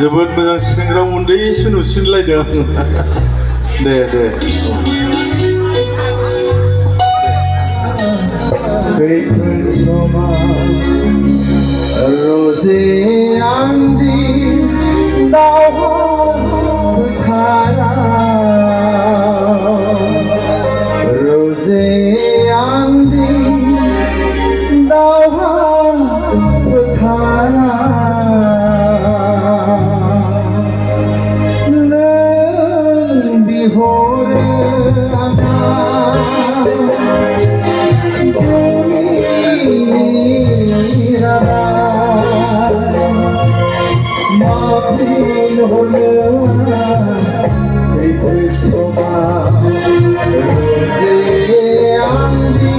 जोबोद मोजां सेंग्रा उन्दैसो नुसिनलायदों दे दे खैफोद समाव रजे आंनि दावहा फोथाराव रजे आंनि दावहा फोथाराव नों बिहरो आसा खैफोद समाव रजे आंनि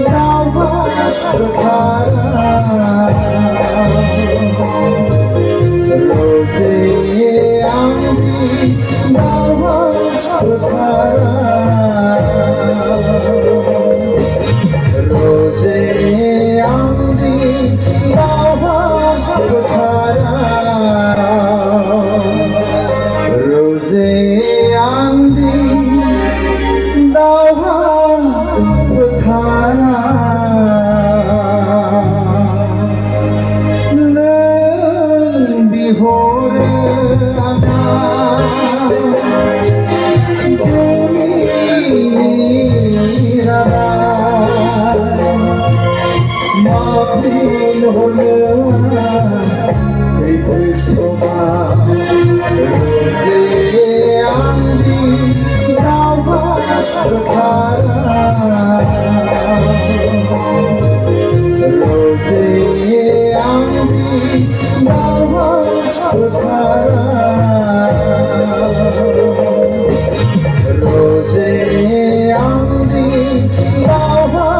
दावहा फोथाराव रजे आंनि दावहा फोथाराव रजे आंनि दावहा फोथाराव रजे आंनि दावहा फोथाराव नों बिहरो आसा खैफोद समाव रजे आंनि दावहा फोथाराव रजे आंनि दावहा फोथाराव रजे आंनि दावहा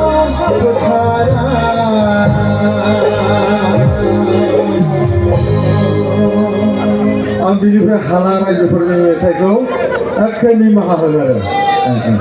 आं बिनिफ्राय हाला रायजोफोरनि मेथाइखौ एखे निमाहा होगोन आरो